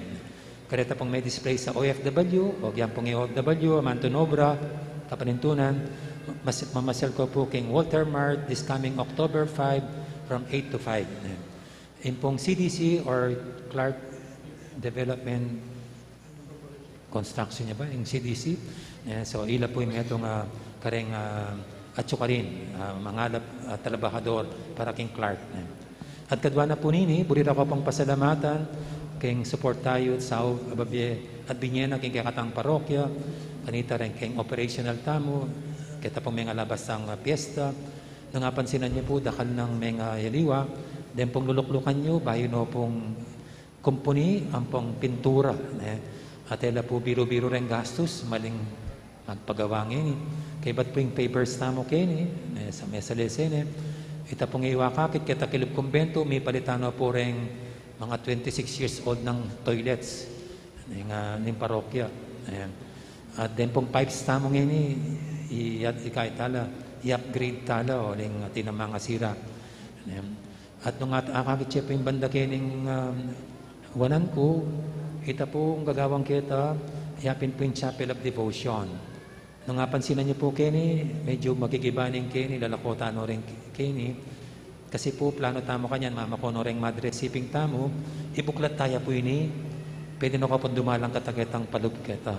Kareta pong may display sa OFW, o yan pong OFW, Mantonobra, Kapanintunan. Mamasal ko po king Walter Mart this coming October 5 from 8 to 5. In pong CDC or Clark Development Construction niya ba? Yung CDC. So ila po yung itong kareng at suka rin, mangalap talabahador para king Clark. At kadwa na po nini, burira ko pong pasalamatan, king support tayo sa ababye at binyena king kakatang parokya, kanita rin king operational tamo, kita pong mga labas ang piyesta, nangapansinan niyo po, dakal ng mga yaliwa, then pong luluklukan niyo, bayo no pong kumpuni, ang pong pintura, at ela po biro-biro rin gastos, maling magpagawangin, kaya ba't po yung papers tamo kini, sa mesa lesene, ita pong iwakakit, kita kilip kumbento, may palitano po rin mga 26 years old ng toilets ng parokya. At then pong pipes tamong ini i-upgrade tala o ning tinamang asira. At nung akakit siya po yung banda kining wanan ko, ita po ang gagawang kita, yapin po yung Chapel of Devotion. Nung pansinan niyo po kini, medyo magigibaning kini, lalakota no rin kini, kasi po, plano tamo kanyan, mama ko no ring madre siping tamo, ibuklat tayo po ini, pwede no kapon dumalang katagetang palugketa,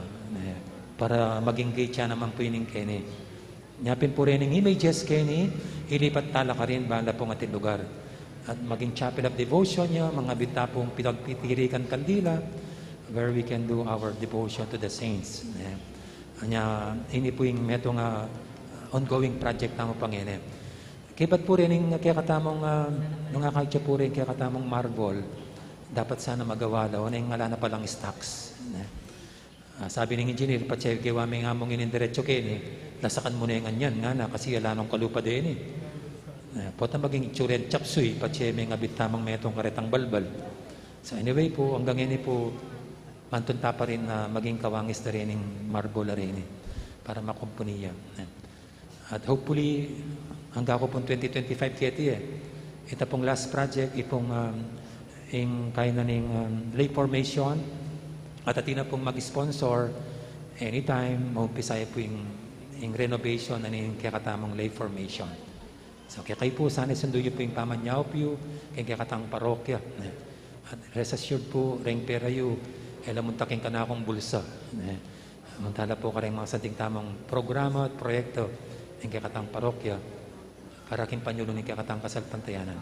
para mag-engage siya naman po ining kini. Nyapin po rin ng images kini, ilipat tala ka rin, bala pong ating lugar. At maging Chapel of Devotion niya, mga bitapong pinagpitirikan kandila, where we can do our devotion to the saints. Anya, ini po yung metong ongoing project tamo Panginoon. Kaya ba't po rin yung kaya katamong, nung akakitya po rin kaya katamong marble, dapat sana magawa daw, na yung ngala na palang stocks. Sabi ng engineer, patsay, kaya may nga mong inindiretso kayo, nasakan mo na yung ganyan, nga na, kasi ala nung kalupa din Pota maging itsuren chapsuy, patsay, may nga bitamang metong karetang balbal. So anyway po, hanggang ini po, mantunta pa rin na maging kawangis na rin yung marble rin, para makumpuniya. At hopefully, hanggang ako pong 2025 kiti Ito pong last project, ipong kaya na ng lay formation at atina pong mag-sponsor anytime, maumpisaya po yung renovation na yung kakatamang lay formation. So kaya kayo po, sana sunduyo po yung pamanyaw po kaya kakatang parokya. At rest assured po, ring pera yu, elamuntaking ka na akong bulsa. Mantala po ka rin mga santing tamang programa at proyekto ng kakatang parokya para king panyulong ni kakatang kasalpantayanan.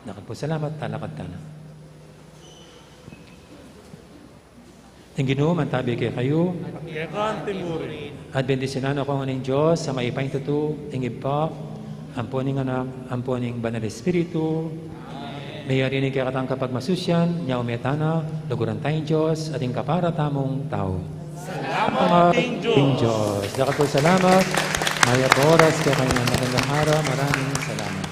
Nakad po salamat, talakad ka na. Tinginu, mantabi kayo. Kaya timuri. At bendisyonan ako ng Diyos sa maipain tutu, tingib pa, amponing anak, amponing banal espiritu. Mayari ni kakatang kapag masusyan, niya umetana, luguran tayong Diyos, ating kapara tamong tao. Salamat ting Diyos. Dakat po salamat. Maya oras, kaya kayo ng magandang araw. Maraming salamat.